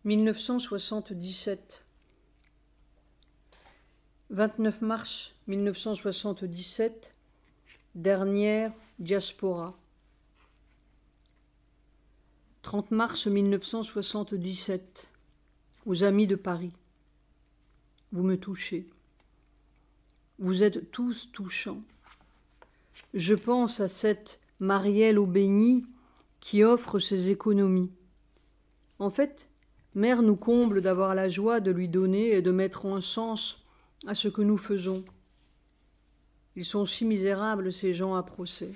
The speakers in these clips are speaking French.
1977. 29 mars 1977, dernière diaspora. 30 mars 1977, aux amis de Paris. Vous me touchez. Vous êtes tous touchants. Je pense à cette Marielle Aubigny qui offre ses économies. En fait, Mère nous comble d'avoir la joie de lui donner et de mettre en sens à ce que nous faisons. Ils sont si misérables, ces gens à procès.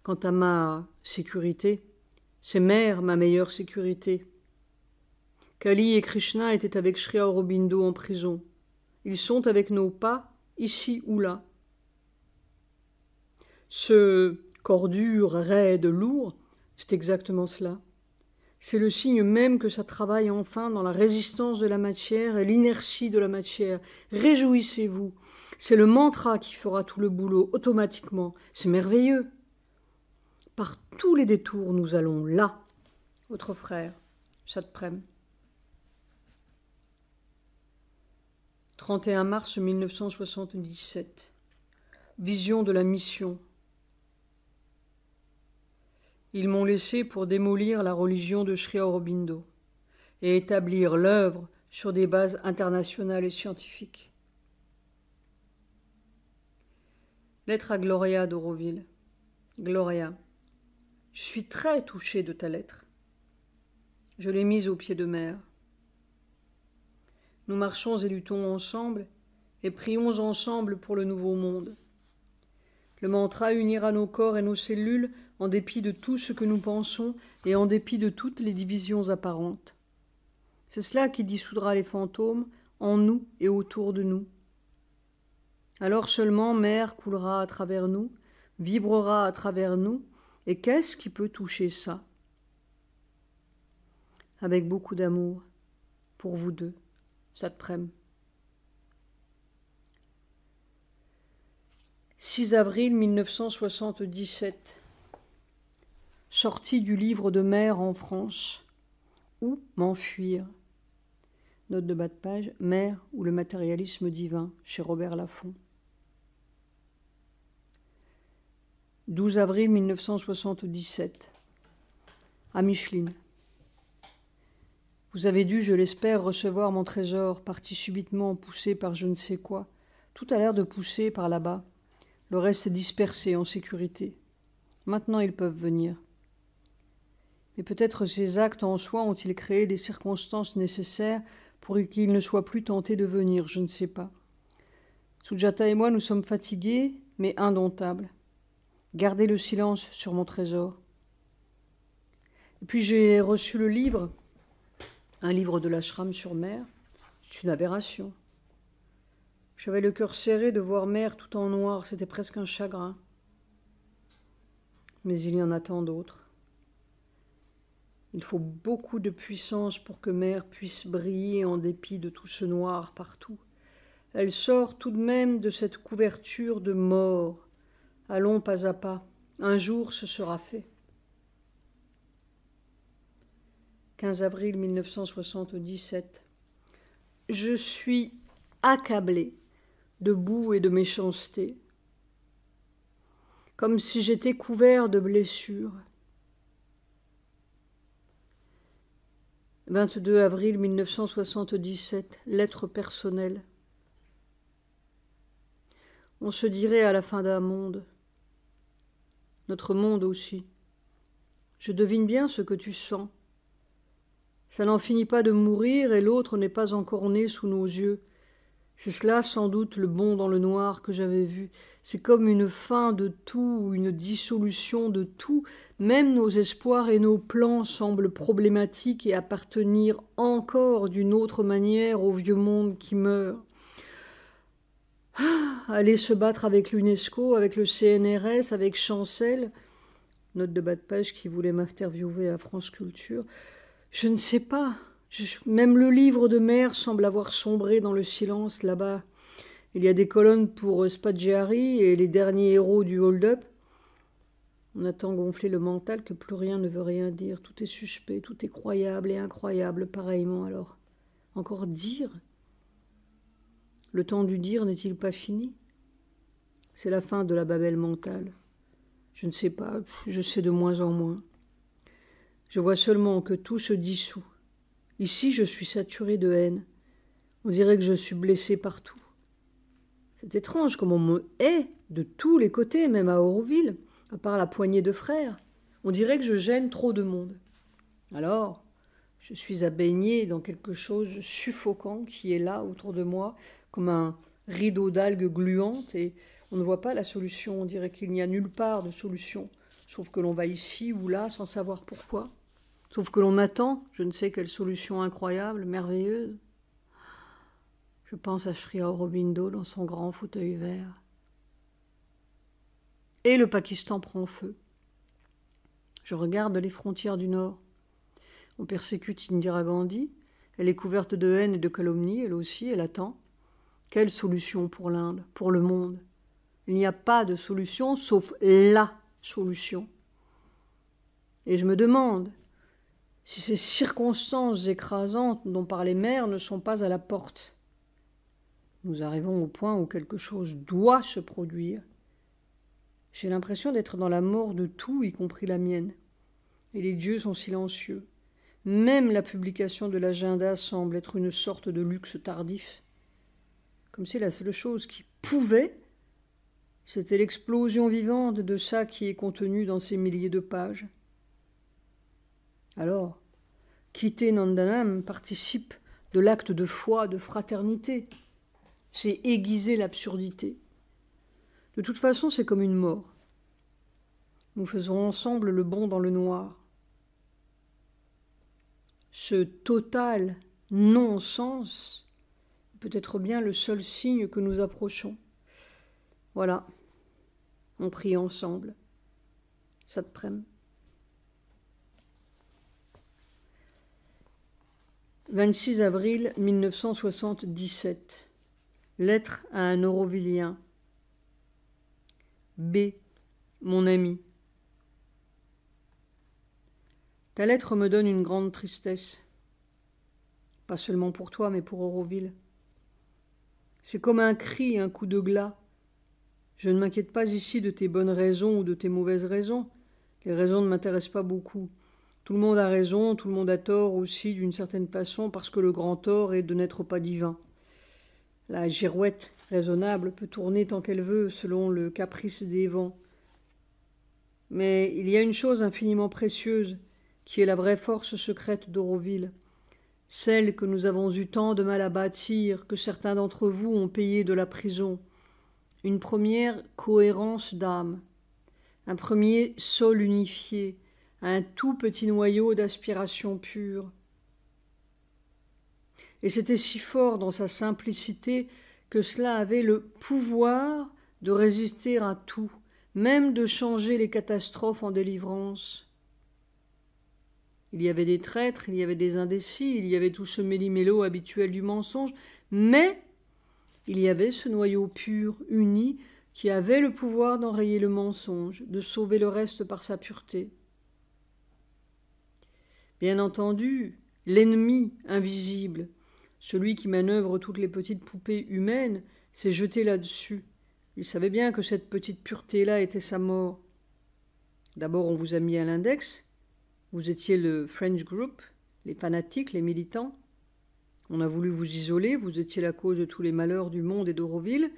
Quant à ma sécurité, c'est Mère ma meilleure sécurité. Kali et Krishna étaient avec Sri Aurobindo en prison. Ils sont avec nos pas, ici ou là. Ce corps dur, raide, lourd, c'est exactement cela. C'est le signe même que ça travaille enfin dans la résistance de la matière et l'inertie de la matière. Réjouissez-vous. C'est le mantra qui fera tout le boulot automatiquement. C'est merveilleux. Par tous les détours, nous allons là. Votre frère, Satprem. 31 mars 1977. Vision de la mission. Ils m'ont laissé pour démolir la religion de Sri Aurobindo et établir l'œuvre sur des bases internationales et scientifiques. Lettre à Gloria d'Auroville. Gloria, je suis très touchée de ta lettre. Je l'ai mise au pied de Mère. Nous marchons et luttons ensemble et prions ensemble pour le nouveau monde. Le mantra unira nos corps et nos cellules en dépit de tout ce que nous pensons et en dépit de toutes les divisions apparentes. C'est cela qui dissoudra les fantômes en nous et autour de nous. Alors seulement Mère coulera à travers nous, vibrera à travers nous, et qu'est-ce qui peut toucher ça? Avec beaucoup d'amour, pour vous deux, Satprem. 6 avril 1977. Sortie du livre de Mère en France. Où m'enfuir? Note de bas de page, Mère ou le matérialisme divin, chez Robert Laffont. 12 avril 1977. À Micheline. Vous avez dû, je l'espère, recevoir mon trésor, parti subitement, poussé par je ne sais quoi. Tout a l'air de pousser par là-bas. Le reste est dispersé en sécurité. Maintenant, ils peuvent venir. Mais peut-être ces actes en soi ont-ils créé des circonstances nécessaires pour qu'ils ne soient plus tentés de venir, je ne sais pas. Sujata et moi, nous sommes fatigués, mais indomptables. Gardez le silence sur mon trésor. Et puis j'ai reçu le livre, un livre de l'ashram sur Mère. C'est une aberration. J'avais le cœur serré de voir Mère tout en noir, c'était presque un chagrin. Mais il y en a tant d'autres. Il faut beaucoup de puissance pour que Mère puisse briller en dépit de tout ce noir partout. Elle sort tout de même de cette couverture de mort. Allons pas à pas. Un jour, ce sera fait. 15 avril 1977. Je suis accablée de boue et de méchanceté, comme si j'étais couvert de blessures. 22 avril 1977, lettre personnelle. On se dirait à la fin d'un monde, notre monde aussi. Je devine bien ce que tu sens. Ça n'en finit pas de mourir et l'autre n'est pas encore né sous nos yeux. C'est cela sans doute le bond dans le noir que j'avais vu. C'est comme une fin de tout, une dissolution de tout. Même nos espoirs et nos plans semblent problématiques et appartenir encore d'une autre manière au vieux monde qui meurt. Aller se battre avec l'UNESCO, avec le CNRS, avec Chancel, note de bas de page qui voulait m'interviewer à France Culture. Je ne sais pas. Même le livre de Mère semble avoir sombré dans le silence là-bas. Il y a des colonnes pour Spaggiari et les derniers héros du hold-up. On a tant gonflé le mental que plus rien ne veut rien dire. Tout est suspect, tout est croyable et incroyable pareillement. Alors, encore dire? Le temps du dire n'est-il pas fini? C'est la fin de la babelle mentale. Je ne sais pas, je sais de moins en moins. Je vois seulement que tout se dissout. Ici, je suis saturé de haine. On dirait que je suis blessé partout. C'est étrange comme on me hait de tous les côtés, même à Auroville, à part la poignée de frères. On dirait que je gêne trop de monde. Alors, je suis à baigner dans quelque chose de suffocant qui est là autour de moi, comme un rideau d'algues gluantes, et on ne voit pas la solution. On dirait qu'il n'y a nulle part de solution, sauf que l'on va ici ou là sans savoir pourquoi. Sauf que l'on attend, je ne sais quelle solution incroyable, merveilleuse. Je pense à Sri Aurobindo dans son grand fauteuil vert. Et le Pakistan prend feu. Je regarde les frontières du Nord. On persécute Indira Gandhi. Elle est couverte de haine et de calomnie, elle aussi, elle attend. Quelle solution pour l'Inde, pour le monde? Il n'y a pas de solution sauf la solution. Et je me demande si ces circonstances écrasantes dont parlait Mère ne sont pas à la porte. Nous arrivons au point où quelque chose doit se produire. J'ai l'impression d'être dans la mort de tout, y compris la mienne. Et les dieux sont silencieux. Même la publication de l'agenda semble être une sorte de luxe tardif. Comme si la seule chose qui pouvait, c'était l'explosion vivante de ça qui est contenu dans ces milliers de pages. Alors, quitter Nandanam participe de l'acte de foi, de fraternité. C'est aiguiser l'absurdité. De toute façon, c'est comme une mort. Nous faisons ensemble le bond dans le noir. Ce total non-sens peut être bien le seul signe que nous approchons. Voilà, on prie ensemble. Satprem. 26 avril 1977. Lettre à un Aurovillien. B. Mon ami. Ta lettre me donne une grande tristesse. Pas seulement pour toi, mais pour Auroville. C'est comme un cri, un coup de glas. Je ne m'inquiète pas ici de tes bonnes raisons ou de tes mauvaises raisons. Les raisons ne m'intéressent pas beaucoup. Tout le monde a raison, tout le monde a tort aussi d'une certaine façon, parce que le grand tort est de n'être pas divin. La girouette raisonnable peut tourner tant qu'elle veut, selon le caprice des vents. Mais il y a une chose infiniment précieuse, qui est la vraie force secrète d'Auroville, celle que nous avons eu tant de mal à bâtir, que certains d'entre vous ont payé de la prison, une première cohérence d'âme, un premier sol unifié, un tout petit noyau d'aspiration pure. Et c'était si fort dans sa simplicité que cela avait le pouvoir de résister à tout, même de changer les catastrophes en délivrance. Il y avait des traîtres, il y avait des indécis, il y avait tout ce méli-mélo habituel du mensonge, mais il y avait ce noyau pur, uni, qui avait le pouvoir d'enrayer le mensonge, de sauver le reste par sa pureté. Bien entendu, l'ennemi invisible, celui qui manœuvre toutes les petites poupées humaines, s'est jeté là-dessus. Il savait bien que cette petite pureté-là était sa mort. D'abord, on vous a mis à l'index. Vous étiez le French Group, les fanatiques, les militants. On a voulu vous isoler, vous étiez la cause de tous les malheurs du monde et d'Auroville.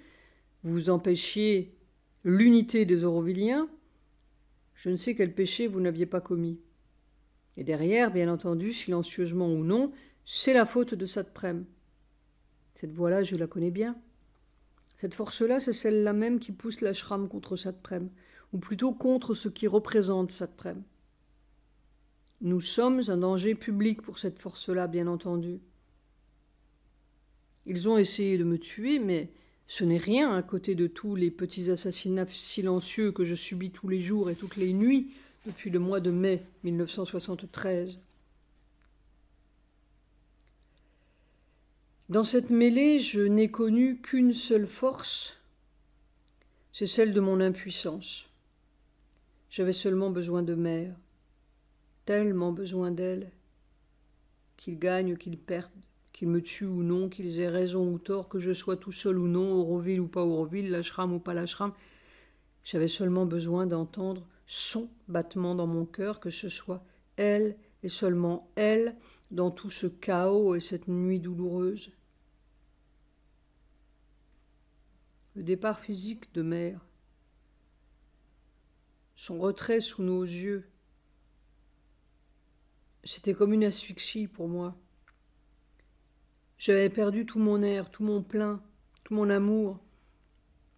Vous empêchiez l'unité des Aurovilliens. Je ne sais quel péché vous n'aviez pas commis. Et derrière, bien entendu, silencieusement ou non, c'est la faute de Satprem. Cette voix-là, je la connais bien. Cette force-là, c'est celle-là même qui pousse l'ashram contre Satprem, ou plutôt contre ce qui représente Satprem. Nous sommes un danger public pour cette force-là, bien entendu. Ils ont essayé de me tuer, mais ce n'est rien à côté de tous les petits assassinats silencieux que je subis tous les jours et toutes les nuits depuis le mois de mai 1973. Dans cette mêlée, je n'ai connu qu'une seule force, c'est celle de mon impuissance. J'avais seulement besoin de mère, tellement besoin d'elle, qu'ils gagnent, qu'ils perdent, qu'ils me tuent ou non, qu'ils aient raison ou tort, que je sois tout seul ou non, Auroville ou pas Auroville, l'ashram ou pas l'ashram. J'avais seulement besoin d'entendre son battement dans mon cœur, que ce soit elle et seulement elle, dans tout ce chaos et cette nuit douloureuse. Le départ physique de mère, son retrait sous nos yeux, c'était comme une asphyxie pour moi. J'avais perdu tout mon air, tout mon plein, tout mon amour,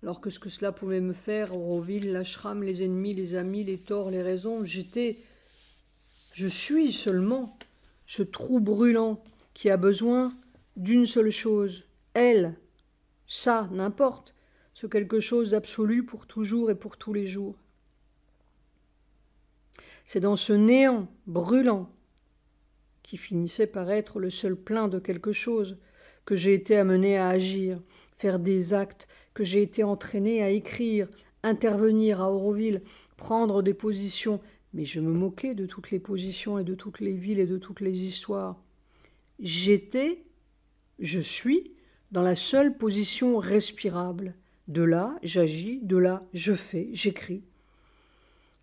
alors que ce que cela pouvait me faire, Auroville, l'ashram, les ennemis, les amis, les torts, les raisons, je suis seulement ce trou brûlant qui a besoin d'une seule chose, elle, ça, n'importe, ce quelque chose d'absolu pour toujours et pour tous les jours. C'est dans ce néant brûlant, qui finissait par être le seul plein de quelque chose, que j'ai été amené à agir, faire des actes, que j'ai été entraîné à écrire, intervenir à Auroville, prendre des positions, mais je me moquais de toutes les positions et de toutes les villes et de toutes les histoires. Je suis, dans la seule position respirable. De là, j'agis, de là, je fais, j'écris.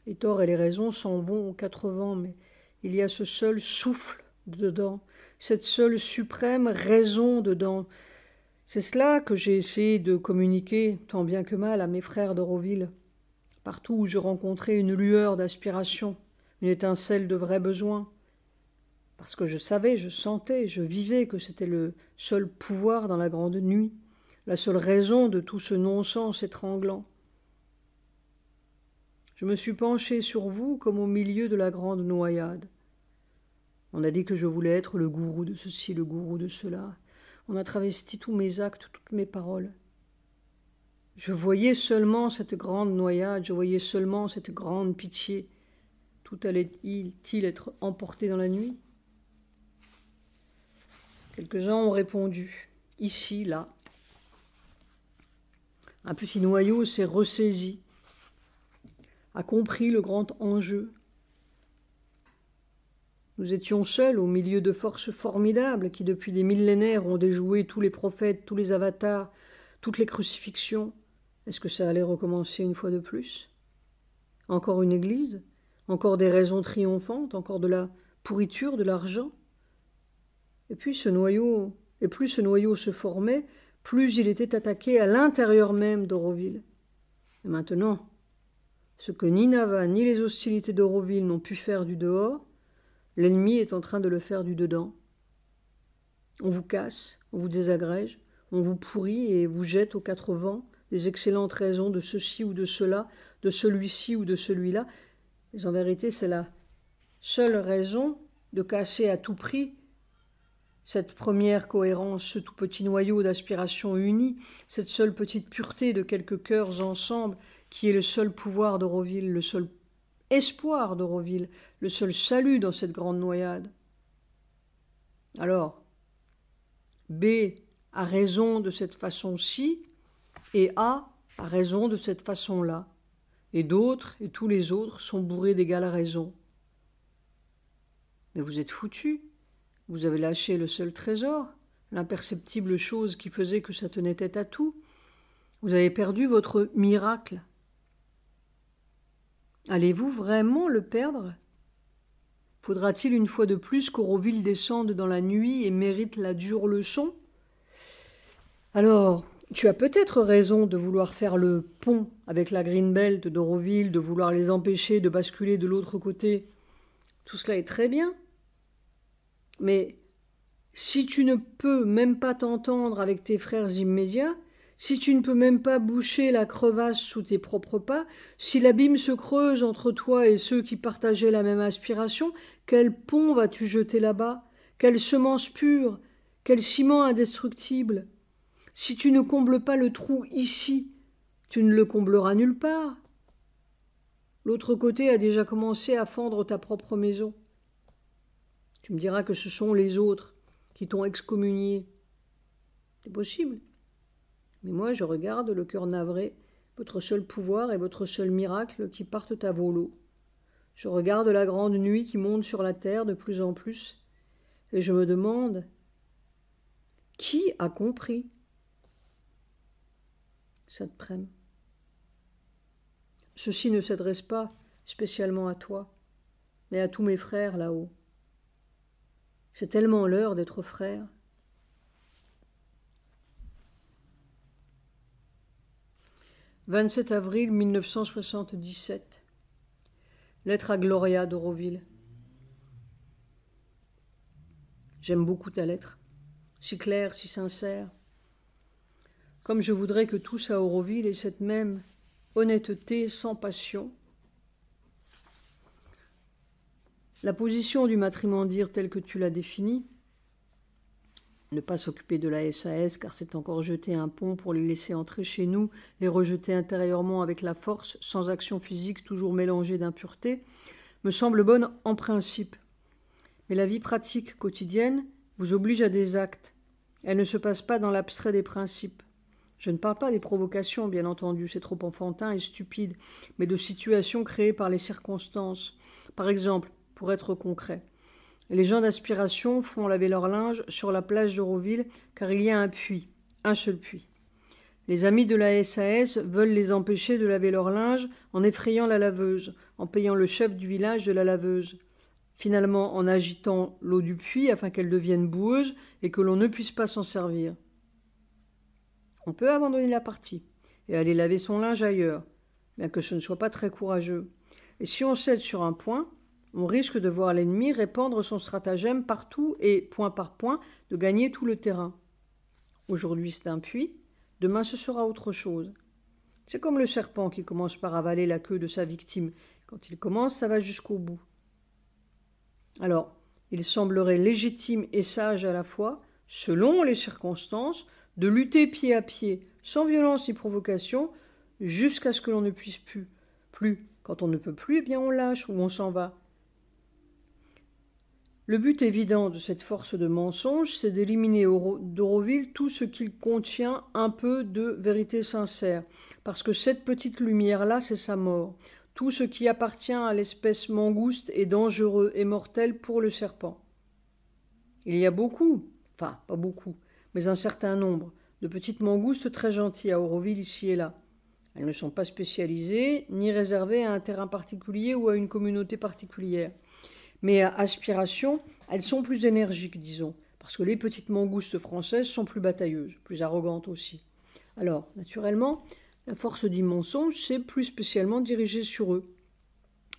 Les torts et les raisons s'en vont aux 4 vents, mais il y a ce seul souffle dedans, cette seule suprême raison dedans. C'est cela que j'ai essayé de communiquer, tant bien que mal, à mes frères d'Auroville. Partout où je rencontrais une lueur d'aspiration, une étincelle de vrai besoin, parce que je savais, je sentais, je vivais que c'était le seul pouvoir dans la grande nuit, la seule raison de tout ce non-sens étranglant. Je me suis penché sur vous comme au milieu de la grande noyade. On a dit que je voulais être le gourou de ceci, le gourou de cela. On a travesti tous mes actes, toutes mes paroles. Je voyais seulement cette grande noyade, je voyais seulement cette grande pitié. Tout allait-il être emporté dans la nuit? Quelques-uns ont répondu, ici, là. Un petit noyau s'est ressaisi, a compris le grand enjeu. Nous étions seuls au milieu de forces formidables qui, depuis des millénaires, ont déjoué tous les prophètes, tous les avatars, toutes les crucifixions. Est-ce que ça allait recommencer une fois de plus? Encore une église? Encore des raisons triomphantes? Encore de la pourriture, de l'argent? Et plus ce noyau se formait, plus il était attaqué à l'intérieur même d'Auroville. Et maintenant, ce que ni Nava ni les hostilités d'Auroville n'ont pu faire du dehors, l'ennemi est en train de le faire du dedans. On vous casse, on vous désagrège, on vous pourrit et vous jette aux 4 vents des excellentes raisons de ceci ou de cela, de celui-ci ou de celui-là. Mais en vérité, c'est la seule raison de casser à tout prix cette première cohérence, ce tout petit noyau d'aspiration unie, cette seule petite pureté de quelques cœurs ensemble qui est le seul pouvoir d'Auroville, le seul espoir d'Auroville, le seul salut dans cette grande noyade. Alors, B a raison de cette façon-ci et A a raison de cette façon-là. Et d'autres et tous les autres sont bourrés d'égale raison. Mais vous êtes foutus. Vous avez lâché le seul trésor, l'imperceptible chose qui faisait que ça tenait tête à tout. Vous avez perdu votre miracle. Allez-vous vraiment le perdre? Faudra-t-il une fois de plus qu'Auroville descende dans la nuit et mérite la dure leçon? Alors, tu as peut-être raison de vouloir faire le pont avec la Greenbelt d'Auroville, de vouloir les empêcher de basculer de l'autre côté. Tout cela est très bien. Mais si tu ne peux même pas t'entendre avec tes frères immédiats, si tu ne peux même pas boucher la crevasse sous tes propres pas, si l'abîme se creuse entre toi et ceux qui partageaient la même aspiration, quel pont vas-tu jeter là-bas? Quelle semence pure? Quel ciment indestructible? Si tu ne combles pas le trou ici, tu ne le combleras nulle part. L'autre côté a déjà commencé à fendre ta propre maison. Tu me diras que ce sont les autres qui t'ont excommunié. C'est possible. Mais moi, je regarde le cœur navré, votre seul pouvoir et votre seul miracle qui partent à volo. Je regarde la grande nuit qui monte sur la terre de plus en plus, et je me demande qui a compris cette prime. Ceci ne s'adresse pas spécialement à toi, mais à tous mes frères là-haut. C'est tellement l'heure d'être frères. « 27 avril 1977. Lettre à Gloria d'Auroville. J'aime beaucoup ta lettre, si claire, si sincère. Comme je voudrais que tous à Auroville aient cette même honnêteté sans passion. La position du matrimondir telle que tu l'as définie, ne pas s'occuper de la SAS car c'est encore jeter un pont pour les laisser entrer chez nous, les rejeter intérieurement avec la force, sans action physique toujours mélangée d'impureté, me semble bonne en principe. Mais la vie pratique quotidienne vous oblige à des actes. Elle ne se passe pas dans l'abstrait des principes. Je ne parle pas des provocations, bien entendu, c'est trop enfantin et stupide, mais de situations créées par les circonstances. Par exemple, pour être concret, les gens d'aspiration font laver leur linge sur la plage d'Auroville car il y a un puits, un seul puits. Les amis de la SAS veulent les empêcher de laver leur linge en effrayant la laveuse, en payant le chef du village de la laveuse. Finalement en agitant l'eau du puits afin qu'elle devienne boueuse et que l'on ne puisse pas s'en servir. On peut abandonner la partie et aller laver son linge ailleurs, bien que ce ne soit pas très courageux. Et si on cède sur un point, on risque de voir l'ennemi répandre son stratagème partout et, point par point, de gagner tout le terrain. Aujourd'hui c'est un puits, demain ce sera autre chose. C'est comme le serpent qui commence par avaler la queue de sa victime. Quand il commence, ça va jusqu'au bout. Alors, il semblerait légitime et sage à la fois, selon les circonstances, de lutter pied à pied, sans violence ni provocation, jusqu'à ce que l'on ne puisse plus. Quand on ne peut plus, eh bien on lâche ou on s'en va. Le but évident de cette force de mensonge, c'est d'éliminer d'Auroville tout ce qu'il contient un peu de vérité sincère, parce que cette petite lumière-là, c'est sa mort. Tout ce qui appartient à l'espèce mangouste est dangereux et mortel pour le serpent. Il y a beaucoup, enfin pas beaucoup, mais un certain nombre de petites mangoustes très gentilles à Auroville ici et là. Elles ne sont pas spécialisées ni réservées à un terrain particulier ou à une communauté particulière. Mais à aspiration, elles sont plus énergiques, disons, parce que les petites mangoustes françaises sont plus batailleuses, plus arrogantes aussi. Alors, naturellement, la force du mensonge s'est plus spécialement dirigée sur eux.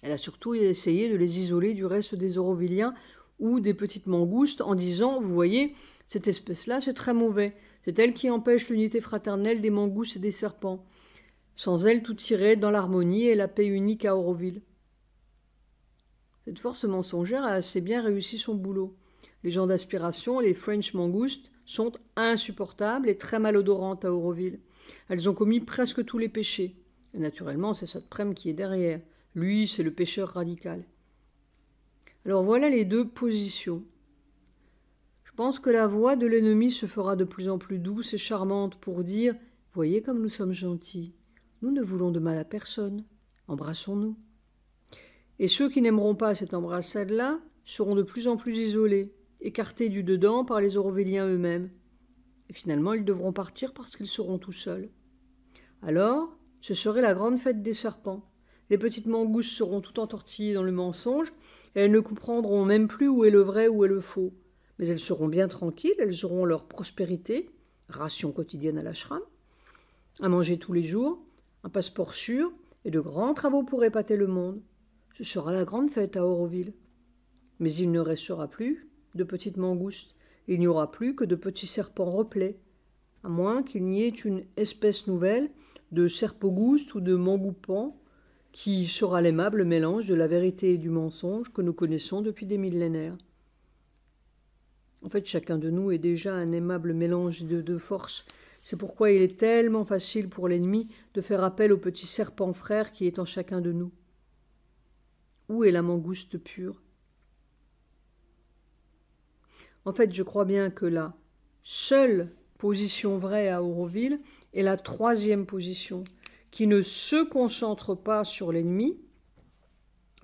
Elle a surtout essayé de les isoler du reste des Aurovilliens ou des petites mangoustes en disant, vous voyez, cette espèce-là, c'est très mauvais. C'est elle qui empêche l'unité fraternelle des mangoustes et des serpents. Sans elle, tout irait dans l'harmonie et la paix unique à Auroville. Cette force mensongère a assez bien réussi son boulot. Les gens d'aspiration, les French mangoustes, sont insupportables et très malodorantes à Auroville. Elles ont commis presque tous les péchés. Et naturellement, c'est cette prime qui est derrière. Lui, c'est le pécheur radical. Alors voilà les deux positions. Je pense que la voix de l'ennemi se fera de plus en plus douce et charmante pour dire « Voyez comme nous sommes gentils. Nous ne voulons de mal à personne. Embrassons-nous. » Et ceux qui n'aimeront pas cette embrassade-là seront de plus en plus isolés, écartés du dedans par les Aurovilliens eux-mêmes. Et finalement, ils devront partir parce qu'ils seront tout seuls. Alors, ce serait la grande fête des serpents. Les petites mangoustes seront tout entortillées dans le mensonge, et elles ne comprendront même plus où est le vrai, où est le faux. Mais elles seront bien tranquilles, elles auront leur prospérité, ration quotidienne à l'ashram, à manger tous les jours, un passeport sûr, et de grands travaux pour épater le monde. Ce sera la grande fête à Auroville. Mais il ne restera plus de petites mangoustes. Il n'y aura plus que de petits serpents replets, à moins qu'il n'y ait une espèce nouvelle de serpogouste ou de mangoupant qui sera l'aimable mélange de la vérité et du mensonge que nous connaissons depuis des millénaires. En fait, chacun de nous est déjà un aimable mélange de deux forces. C'est pourquoi il est tellement facile pour l'ennemi de faire appel au petit serpent frère qui est en chacun de nous. Où est la mangouste pure? En fait, je crois bien que la seule position vraie à Auroville est la troisième position, qui ne se concentre pas sur l'ennemi,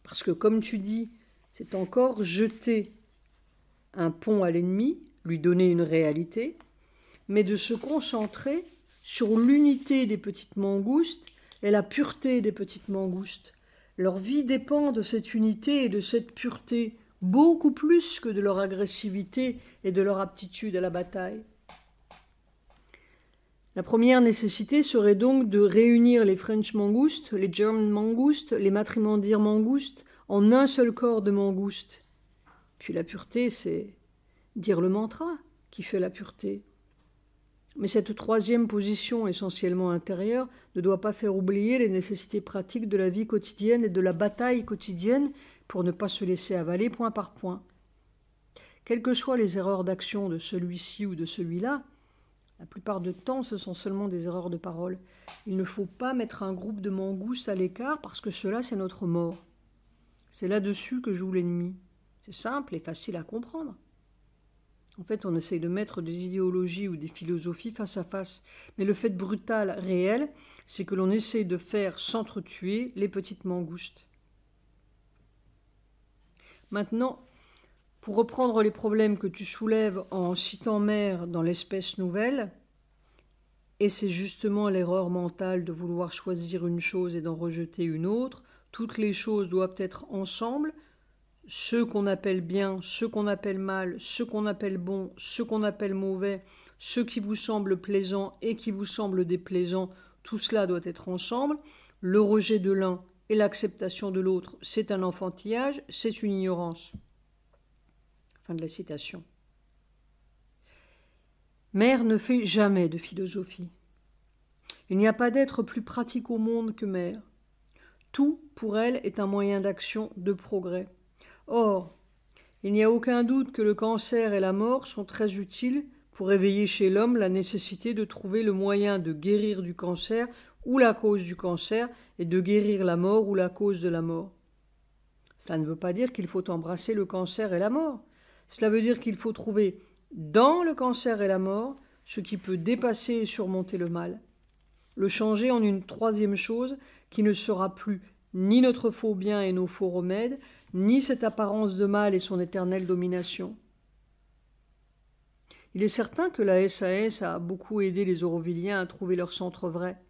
Parce que, comme tu dis, c'est encore jeter un pont à l'ennemi, lui donner une réalité, mais de se concentrer sur l'unité des petites mangoustes et la pureté des petites mangoustes. Leur vie dépend de cette unité et de cette pureté, beaucoup plus que de leur agressivité et de leur aptitude à la bataille. La première nécessité serait donc de réunir les French mangoustes, les German mangoustes, les matrimandières mangoustes en un seul corps de mangoustes. Puis la pureté, c'est dire le mantra qui fait la pureté. Mais cette troisième position, essentiellement intérieure, ne doit pas faire oublier les nécessités pratiques de la vie quotidienne et de la bataille quotidienne pour ne pas se laisser avaler point par point. Quelles que soient les erreurs d'action de celui-ci ou de celui-là, la plupart du temps, ce sont seulement des erreurs de parole. Il ne faut pas mettre un groupe de mangoustes à l'écart parce que cela, c'est notre mort. C'est là-dessus que joue l'ennemi. C'est simple et facile à comprendre. En fait, on essaye de mettre des idéologies ou des philosophies face à face. Mais le fait brutal, réel, c'est que l'on essaye de faire s'entretuer les petites mangoustes. Maintenant, pour reprendre les problèmes que tu soulèves en citant mère dans l'espèce nouvelle, et c'est justement l'erreur mentale de vouloir choisir une chose et d'en rejeter une autre, toutes les choses doivent être ensemble, ce qu'on appelle bien, ce qu'on appelle mal, ce qu'on appelle bon, ce qu'on appelle mauvais, ce qui vous semble plaisant et qui vous semble déplaisant, tout cela doit être ensemble. Le rejet de l'un et l'acceptation de l'autre, c'est un enfantillage, c'est une ignorance. Fin de la citation. Mère ne fait jamais de philosophie. Il n'y a pas d'être plus pratique au monde que Mère. Tout, pour elle, est un moyen d'action, de progrès. Or, il n'y a aucun doute que le cancer et la mort sont très utiles pour éveiller chez l'homme la nécessité de trouver le moyen de guérir du cancer ou la cause du cancer et de guérir la mort ou la cause de la mort. Cela ne veut pas dire qu'il faut embrasser le cancer et la mort. Cela veut dire qu'il faut trouver dans le cancer et la mort ce qui peut dépasser et surmonter le mal. Le changer en une troisième chose qui ne sera plus ni notre faux bien et nos faux remèdes, ni cette apparence de mal et son éternelle domination. Il est certain que la SAS a beaucoup aidé les Aurovilliens à trouver leur centre vrai,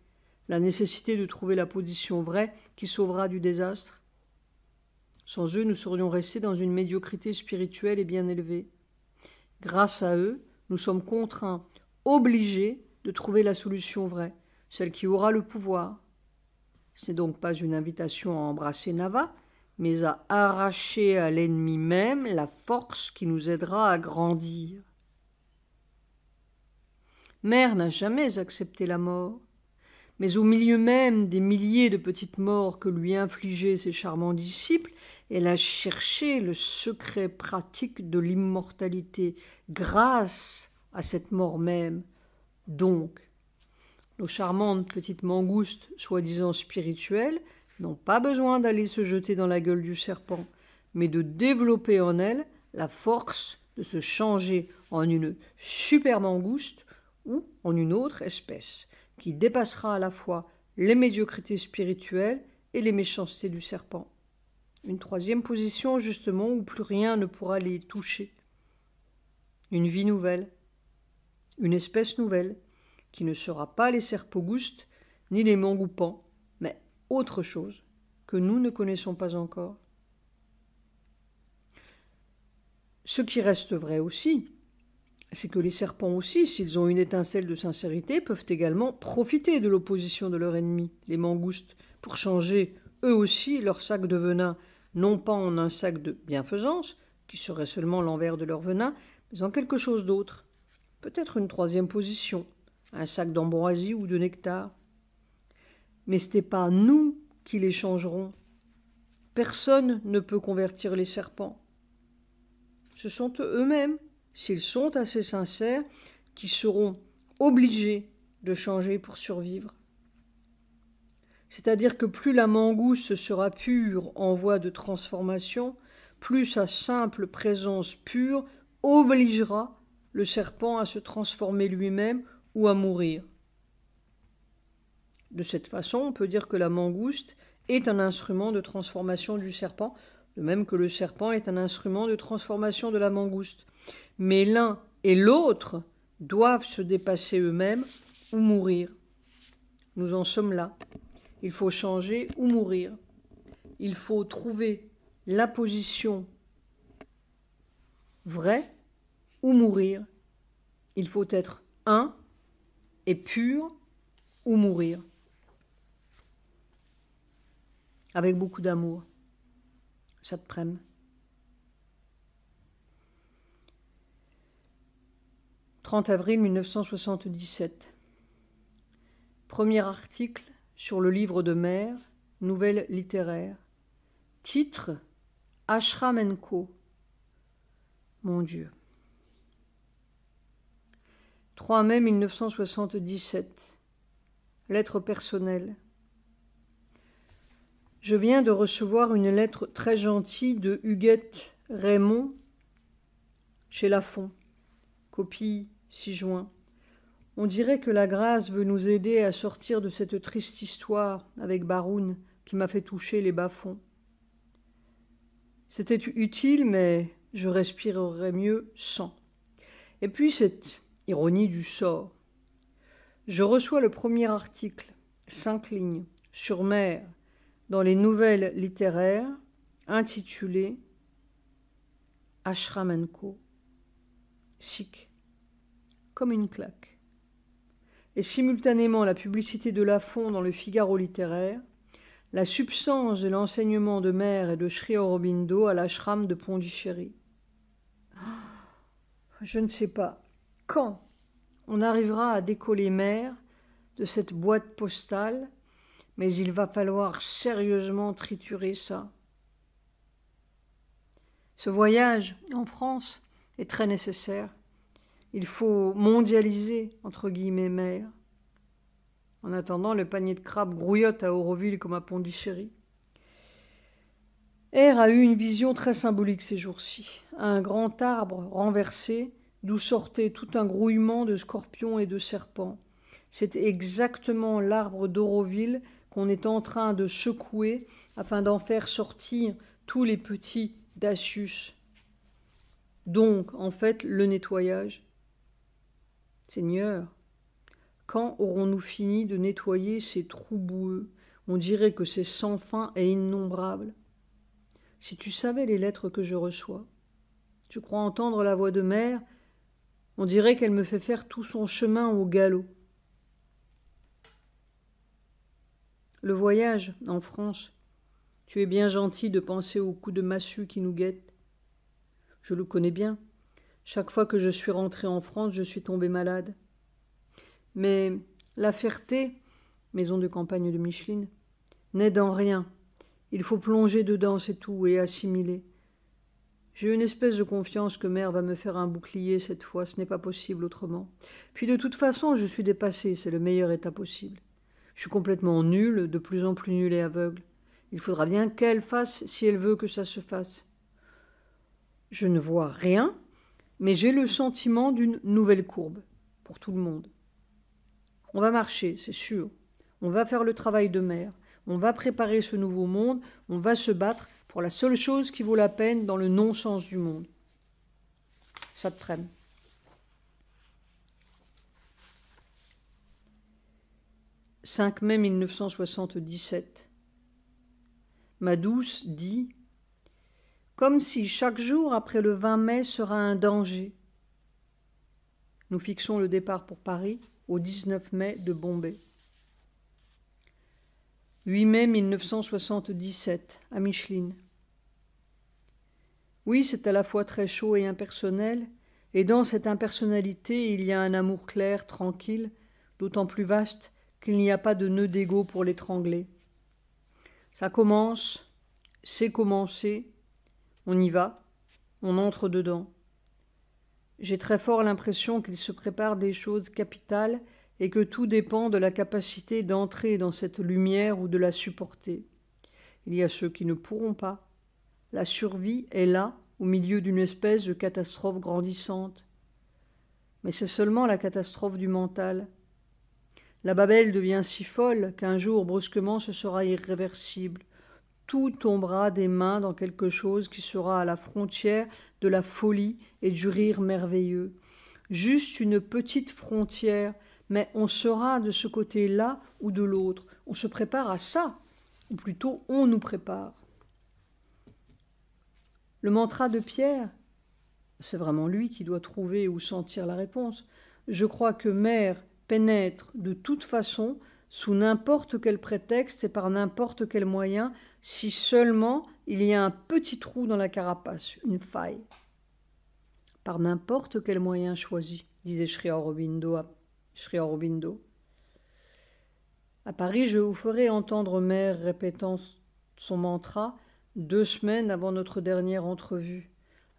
la nécessité de trouver la position vraie qui sauvera du désastre. Sans eux, nous serions restés dans une médiocrité spirituelle et bien élevée. Grâce à eux, nous sommes contraints, obligés de trouver la solution vraie, celle qui aura le pouvoir. Ce n'est donc pas une invitation à embrasser Nava, mais à arracher à l'ennemi même la force qui nous aidera à grandir. Mère n'a jamais accepté la mort, mais au milieu même des milliers de petites morts que lui infligeaient ses charmants disciples, elle a cherché le secret pratique de l'immortalité grâce à cette mort même. Donc, nos charmantes petites mangoustes, soi-disant spirituelles, n'ont pas besoin d'aller se jeter dans la gueule du serpent, mais de développer en elles la force de se changer en une super mangouste ou en une autre espèce, qui dépassera à la fois les médiocrités spirituelles et les méchancetés du serpent. Une troisième position, justement, où plus rien ne pourra les toucher. Une vie nouvelle, une espèce nouvelle, qui ne sera pas les serpogoustes ni les mangoupans, mais autre chose que nous ne connaissons pas encore. Ce qui reste vrai aussi, c'est que les serpents aussi, s'ils ont une étincelle de sincérité, peuvent également profiter de l'opposition de leur ennemi, les mangoustes, pour changer eux aussi leur sac de venin, non pas en un sac de bienfaisance, qui serait seulement l'envers de leur venin, mais en quelque chose d'autre, peut-être une troisième position, un sac d'ambroisie ou de nectar. Mais ce n'est pas nous qui les changerons. Personne ne peut convertir les serpents. Ce sont eux-mêmes, s'ils sont assez sincères, qui seront obligés de changer pour survivre. C'est-à-dire que plus la mangouste sera pure en voie de transformation, plus sa simple présence pure obligera le serpent à se transformer lui-même ou à mourir. De cette façon, on peut dire que la mangouste est un instrument de transformation du serpent, de même que le serpent est un instrument de transformation de la mangouste. Mais l'un et l'autre doivent se dépasser eux-mêmes ou mourir. Nous en sommes là. Il faut changer ou mourir. Il faut trouver la position vraie ou mourir. Il faut être un et pur ou mourir. Avec beaucoup d'amour. Ça te prenne. 30 avril 1977. Premier article sur le livre de mer, nouvelle littéraire. Titre Ashram & Co. Mon Dieu. 3 mai 1977. Lettre personnelle. Je viens de recevoir une lettre très gentille de Huguette Raymond chez Lafont. Copie 6 juin. On dirait que la grâce veut nous aider à sortir de cette triste histoire avec Baroun qui m'a fait toucher les bas-fonds. C'était utile, mais je respirerais mieux sans. Et puis cette ironie du sort. Je reçois le premier article, 5 lignes, sur mer, dans les nouvelles littéraires, intitulé Ashram & Co. Sick. Comme une claque. Et simultanément la publicité de Lafont dans le Figaro littéraire, la substance de l'enseignement de mer et de Sri Aurobindo à l'ashram de Pondichéry. Je ne sais pas quand on arrivera à décoller mer de cette boîte postale, mais il va falloir sérieusement triturer ça. Ce voyage en France est très nécessaire. Il faut mondialiser, entre guillemets, mer. En attendant, le panier de crabes grouillote à Auroville comme à Pondichéry. R a eu une vision très symbolique ces jours-ci. Un grand arbre renversé, d'où sortait tout un grouillement de scorpions et de serpents. C'est exactement l'arbre d'Auroville qu'on est en train de secouer afin d'en faire sortir tous les petits dacius. Donc, en fait, le nettoyage. Seigneur, quand aurons-nous fini de nettoyer ces trous boueux? On dirait que c'est sans fin et innombrable. Si tu savais les lettres que je reçois, je crois entendre la voix de mère, on dirait qu'elle me fait faire tout son chemin au galop. Le voyage en France, tu es bien gentil de penser au coup de massue qui nous guette. Je le connais bien. Chaque fois que je suis rentré en France, je suis tombé malade. Mais la Ferté, maison de campagne de Micheline, n'aide en rien. Il faut plonger dedans, c'est tout, et assimiler. J'ai une espèce de confiance que mère va me faire un bouclier cette fois, ce n'est pas possible autrement. Puis de toute façon, je suis dépassé, c'est le meilleur état possible. Je suis complètement nul, de plus en plus nul et aveugle. Il faudra bien qu'elle fasse si elle veut que ça se fasse. Je ne vois rien, mais j'ai le sentiment d'une nouvelle courbe, pour tout le monde. On va marcher, c'est sûr. On va faire le travail de mère. On va préparer ce nouveau monde. On va se battre pour la seule chose qui vaut la peine dans le non-sens du monde. Ça te prenne. « 5 mai 1977. Ma douce dit « Comme si chaque jour après le 20 mai sera un danger. » Nous fixons le départ pour Paris au 19 mai de Bombay. 8 mai 1977, à Micheline. Oui, c'est à la fois très chaud et impersonnel, et dans cette impersonnalité, il y a un amour clair, tranquille, d'autant plus vaste qu'il n'y a pas de nœud d'ego pour l'étrangler. Ça commence, c'est commencé, on y va, on entre dedans. J'ai très fort l'impression qu'il se prépare des choses capitales et que tout dépend de la capacité d'entrer dans cette lumière ou de la supporter. Il y a ceux qui ne pourront pas. La survie est là, au milieu d'une espèce de catastrophe grandissante. Mais c'est seulement la catastrophe du mental. La Babel devient si folle qu'un jour, brusquement, ce sera irréversible. Tout tombera des mains dans quelque chose qui sera à la frontière de la folie et du rire merveilleux. Juste une petite frontière, mais on sera de ce côté-là ou de l'autre. On se prépare à ça, ou plutôt on nous prépare. Le mantra de Pierre, c'est vraiment lui qui doit trouver ou sentir la réponse. Je crois que Mère pénètre de toute façon, sous n'importe quel prétexte et par n'importe quel moyen, si seulement il y a un petit trou dans la carapace, une faille. Par n'importe quel moyen choisi, disait Sri Aurobindo. À Paris, je vous ferai entendre Mère répétant son mantra 2 semaines avant notre dernière entrevue.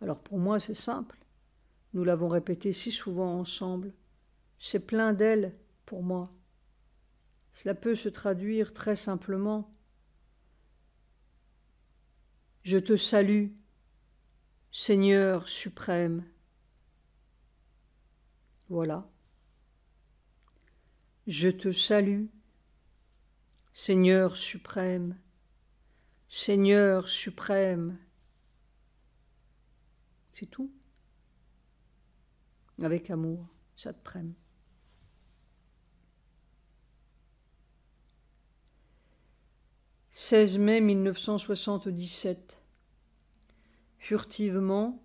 Alors pour moi, c'est simple. Nous l'avons répété si souvent ensemble. C'est plein d'elle pour moi. Cela peut se traduire très simplement. Je te salue, Seigneur suprême. Voilà. Je te salue, Seigneur suprême, Seigneur suprême. C'est tout. Avec amour, ça te prenne. « 16 mai 1977. Furtivement,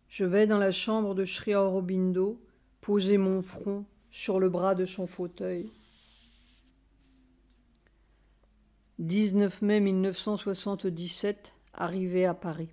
je vais dans la chambre de Sri Aurobindo poser mon front sur le bras de son fauteuil. 19 mai 1977, arrivé à Paris.